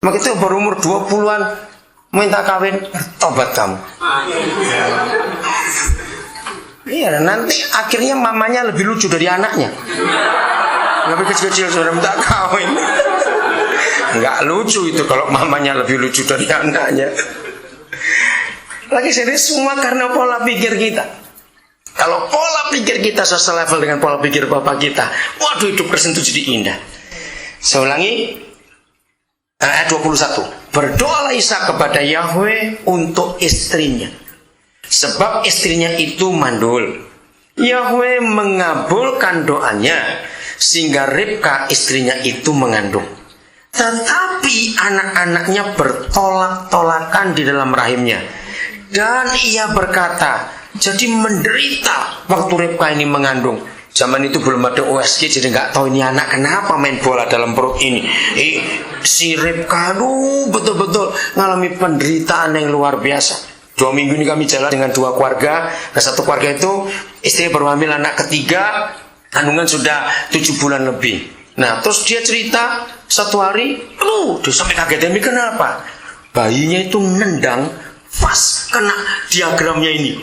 Maka itu baru umur 20-an minta kawin, tobat kamu. Iya, nanti akhirnya mamanya lebih lucu dari anaknya. Lebih kecil-kecil sudah minta kawin. Enggak lucu itu kalau mamanya lebih lucu dari anaknya. Lagi serius, semua karena pola pikir kita. Kalau pola pikir kita selevel dengan pola pikir bapak kita, waduh, hidup Kristen itu jadi indah. Saya ulangi, ayat 21. Berdoalah Ishak kepada Yahweh untuk istrinya, sebab istrinya itu mandul. Yahweh mengabulkan doanya, sehingga Ribka istrinya itu mengandung. Tetapi anak-anaknya bertolak-tolakan di dalam rahimnya. Dan ia berkata, jadi menderita waktu Ribka ini mengandung. Zaman itu belum ada USG, jadi nggak tahu ini anak kenapa main bola dalam perut ini. Si Ribka betul-betul ngalami penderitaan yang luar biasa. 2 minggu ini kami jalan dengan 2 keluarga. Nah, satu keluarga itu istri baru hamil anak ketiga, kandungan sudah 7 bulan lebih. Nah, terus dia cerita satu hari, dia sampai kaget, demi kenapa? Bayinya itu nendang, pas kena diagramnya ini.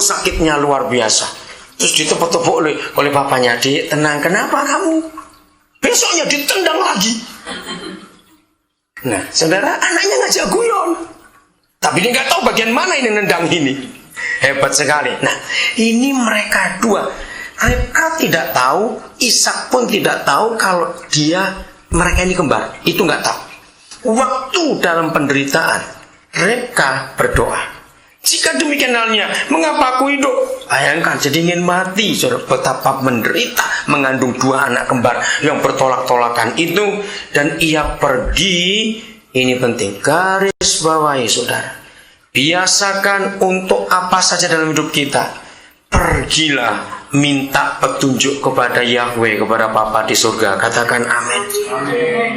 Sakitnya luar biasa. Terus ditepuk-tepuk oleh bapaknya, "Dik, tenang, kenapa kamu?" Besoknya ditendang lagi. Nah, saudara, anaknya ngajak guyon. Tapi dia nggak tahu bagian mana ini nendang ini. Hebat sekali. Nah, ini mereka dua. Ribka tidak tahu, Ishak pun tidak tahu kalau mereka ini kembar. Itu nggak tahu. Waktu dalam penderitaan, Ribka berdoa. Jika demikian halnya, mengapa aku hidup? Bayangkan, jadi ingin mati. Saudara, betapa menderita mengandung 2 anak kembar yang bertolak-tolakan itu. Dan ia pergi, ini penting, garis bawahi saudara. Biasakan untuk apa saja dalam hidup kita, pergilah minta petunjuk kepada Yahweh, kepada Bapa di surga. Katakan amin. Amin.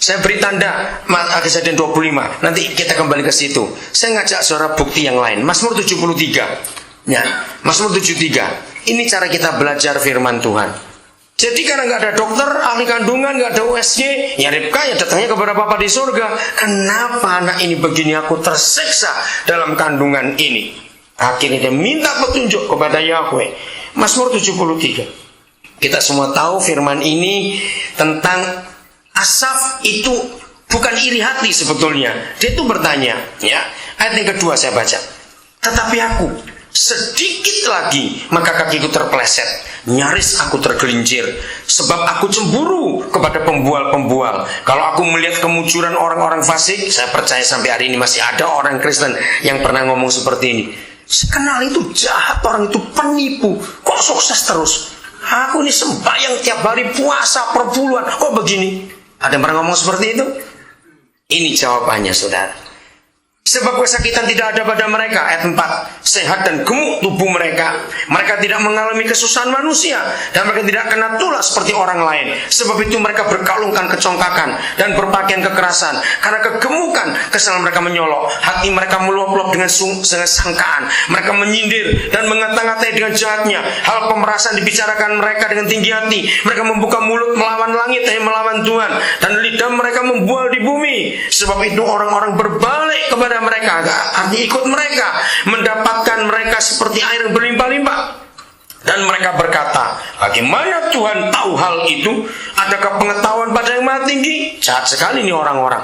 Saya beri tanda Kejadian 25. Nanti kita kembali ke situ. Saya ngajak saudara bukti yang lain. Mazmur 73. Ya, Mazmur 73. Ini cara kita belajar firman Tuhan. Jadi karena nggak ada dokter, ahli kandungan, nggak ada USG, ya Ribka ya datangnya kepada Bapa di surga. Kenapa anak ini begini? Aku tersiksa dalam kandungan ini. Akhirnya dia minta petunjuk kepada Yahweh. Mazmur 73. Kita semua tahu firman ini tentang Asaf itu bukan iri hati sebetulnya. Dia itu bertanya, ya. Ayat yang kedua saya baca. Tetapi aku, sedikit lagi maka kakiku terpeleset, nyaris aku tergelincir, sebab aku cemburu kepada pembual-pembual. Kalau aku melihat kemunculan orang-orang fasik, saya percaya sampai hari ini masih ada orang Kristen yang pernah ngomong seperti ini. Kenal itu jahat, orang itu penipu, kok sukses terus? Aku ini sembahyang tiap hari, puasa per bulan, kok begini? Ada yang pernah ngomong seperti itu? Ini jawabannya saudara. Sebab kesakitan tidak ada pada mereka. Ayat 4. Sehat dan gemuk tubuh mereka. Mereka tidak mengalami kesusahan manusia. Dan mereka tidak kena tulah seperti orang lain. Sebab itu mereka berkalungkan kecongkakan dan berpakaian kekerasan. Karena kegemukan kesalahan mereka menyolok. Hati mereka meluap-luap dengan sangkaan. Mereka menyindir dan mengata-ngatai dengan jahatnya. Hal pemerasan dibicarakan mereka dengan tinggi hati. Mereka membuka mulut melawan langit dan melawan Tuhan. Dan lidah mereka membual di bumi. Sebab itu orang-orang berbalik kepada mereka, artinya ikut mereka, mendapatkan mereka seperti air yang berlimpah-limpah. Dan mereka berkata, bagaimana Tuhan tahu hal itu? Adakah pengetahuan pada yang maha tinggi? Jahat sekali nih orang-orang,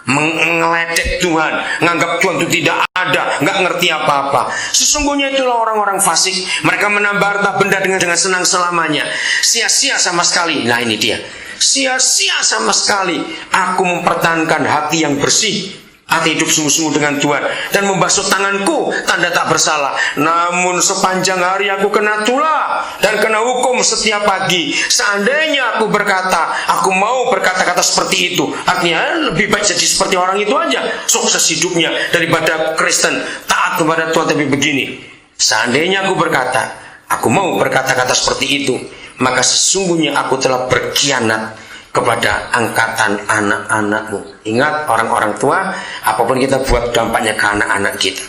mengeledek Tuhan, menganggap Tuhan itu tidak ada, nggak ngerti apa-apa. Sesungguhnya itulah orang-orang fasik. Mereka menambah harta benda dengan senang selamanya. Sia-sia sama sekali. Nah ini dia, sia-sia sama sekali. Aku mempertahankan hati yang bersih, hati hidup sungguh-sungguh dengan Tuhan, dan membasuh tanganku tanda tak bersalah. Namun sepanjang hari aku kena tulah dan kena hukum setiap pagi. Seandainya aku berkata, aku mau berkata-kata seperti itu, artinya lebih baik jadi seperti orang itu aja, sukses hidupnya, daripada Kristen taat kepada Tuhan tapi begini. Seandainya aku berkata, aku mau berkata-kata seperti itu, maka sesungguhnya aku telah berkhianat kepada angkatan anak-anakmu. Ingat, orang-orang tua, apapun kita buat dampaknya ke anak-anak kita.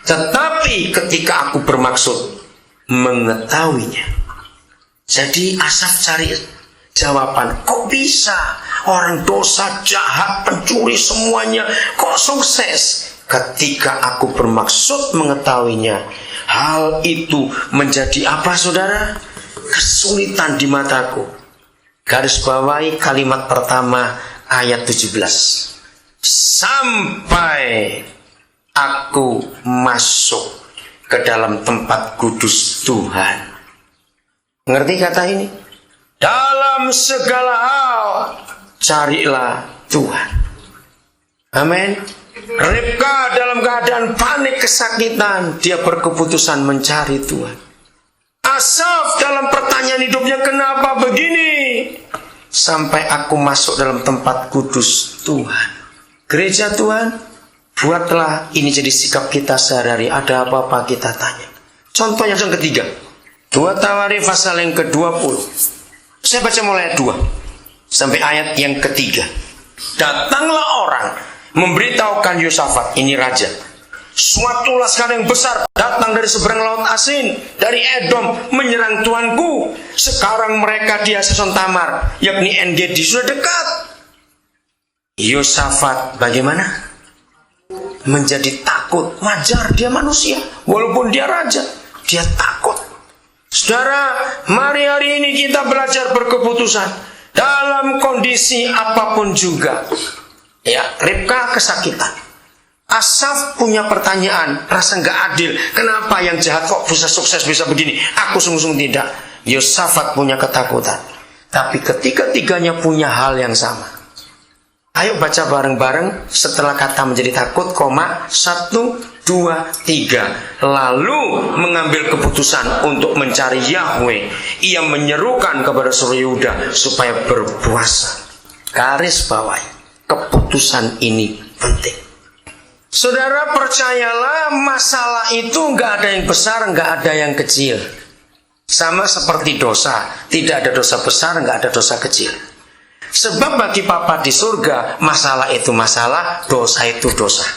Tetapi ketika aku bermaksud mengetahuinya. Jadi Asaf jawaban. Kok bisa orang dosa, jahat, pencuri semuanya kok sukses? Ketika aku bermaksud mengetahuinya, hal itu menjadi apa saudara? Kesulitan di mataku. Garis bawahi kalimat pertama ayat 17. Sampai aku masuk ke dalam tempat kudus Tuhan. Ngerti kata ini? Dalam segala hal carilah Tuhan. Amin. Ribka dalam keadaan panik kesakitan, dia berkeputusan mencari Tuhan. Asaf dalam pertanyaan hidupnya, kenapa begini? Sampai aku masuk dalam tempat kudus Tuhan. Gereja Tuhan, buatlah ini jadi sikap kita sehari-hari. Ada apa-apa kita tanya. Contoh yang ketiga, 2 Tawarikh pasal yang ke-20. Saya baca mulai ayat 2 sampai ayat yang ketiga. Datanglah orang memberitahukan Yosafat, ini raja, suatu laskar yang besar datang dari seberang laut Asin, dari Edom, menyerang tuanku. Sekarang mereka di Hasason Tamar, yakni En-Gedi, sudah dekat. Yosafat bagaimana? Menjadi takut. Wajar, dia manusia. Walaupun dia raja, dia takut. Saudara, mari hari ini kita belajar berkeputusan dalam kondisi apapun juga. Ya, Ribka kesakitan. Asaf punya pertanyaan, rasa nggak adil. Kenapa yang jahat kok bisa sukses, bisa begini? Aku sungguh-sungguh tidak. Yosafat punya ketakutan. Tapi ketiga-tiganya punya hal yang sama. Ayo baca bareng-bareng setelah kata menjadi takut, 1, 2, 3. Lalu mengambil keputusan untuk mencari Yahweh. Ia menyerukan kepada seluruh Yehuda supaya berpuasa. Garis bawahi, keputusan ini penting. Saudara, percayalah, masalah itu nggak ada yang besar, nggak ada yang kecil. Sama seperti dosa, tidak ada dosa besar, nggak ada dosa kecil. Sebab bagi Papa di surga, masalah itu masalah, dosa itu dosa.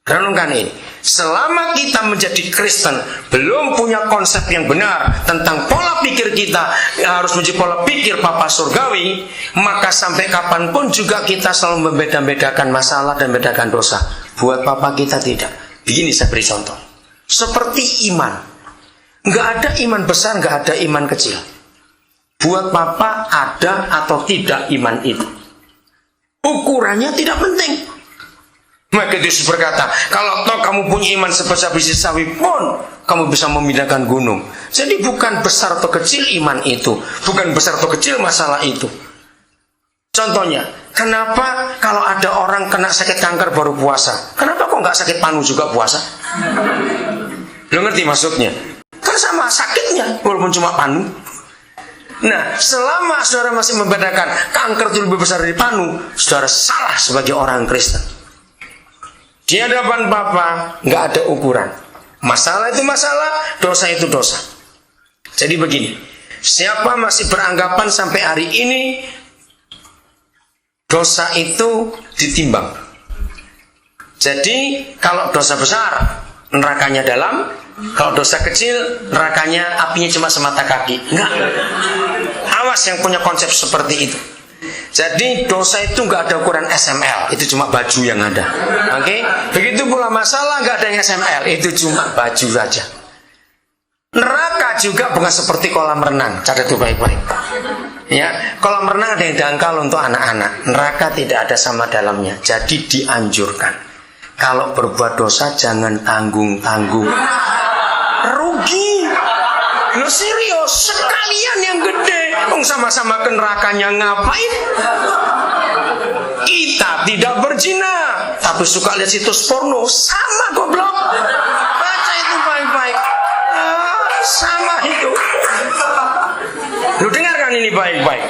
Renungkan ini. Selama kita menjadi Kristen, belum punya konsep yang benar tentang pola pikir kita, yang harus menjadi pola pikir Papa surgawi, maka sampai kapanpun juga kita selalu membeda-bedakan masalah dan membedakan dosa. Buat Papa kita tidak. Begini saya beri contoh. Seperti iman. Nggak ada iman besar, nggak ada iman kecil. Buat Papa ada atau tidak iman itu, ukurannya tidak penting. Maka Yesus berkata, kalau toh kamu punya iman sebesar biji sawi pun, kamu bisa memindahkan gunung. Jadi bukan besar atau kecil iman itu, bukan besar atau kecil masalah itu. Contohnya, kenapa kalau ada orang kena sakit kanker baru puasa? Kenapa kok nggak sakit panu juga puasa? Lo ngerti maksudnya? Kan sama sakitnya, walaupun cuma panu. Nah, selama saudara masih membedakan kanker itu lebih besar dari panu, saudara salah sebagai orang Kristen. Di hadapan Bapa nggak ada ukuran. Masalah itu masalah, dosa itu dosa. Jadi begini, siapa masih beranggapan sampai hari ini dosa itu ditimbang? Jadi kalau dosa besar, nerakanya dalam. Kalau dosa kecil, nerakanya apinya cuma semata kaki. Enggak. Awas yang punya konsep seperti itu. Jadi dosa itu nggak ada ukuran SML, itu cuma baju yang ada. Oke? Begitu pula masalah nggak ada yang SML, itu cuma baju saja. Neraka juga bukan seperti kolam renang, catat itu baik-baik. Ya, kolam renang ada yang dangkal untuk anak-anak. Neraka tidak ada sama dalamnya. Jadi dianjurkan, kalau berbuat dosa jangan tanggung-tanggung. Rugi. Lo serius, sekalian yang gede. Sama-sama ke nerakanya ngapain? Kita tidak berzina, tapi suka lihat situs porno. Sama goblok. Baca itu baik-baik. Sama itu. Lu dengarkan ini baik-baik.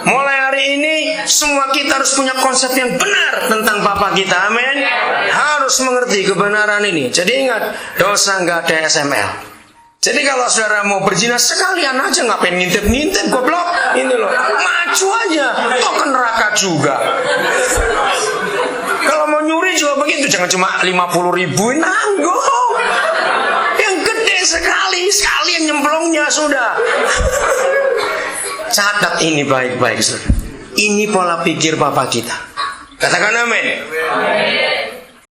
Mulai hari ini semua kita harus punya konsep yang benar tentang Bapa kita. Amin. Harus mengerti kebenaran ini. Jadi ingat, dosa nggak ada SML. Jadi kalau saudara mau berzina sekalian aja, ngapain ngintip-ngintip goblok. Ini loh, maju aja. Toh ke neraka juga. Kalau mau nyuri juga begitu, jangan cuma 50.000 nanggung. Yang gede sekali, sekalian nyemplungnya sudah. Catat ini baik-baik, saudara. Ini pola pikir Papa kita. Katakan amin.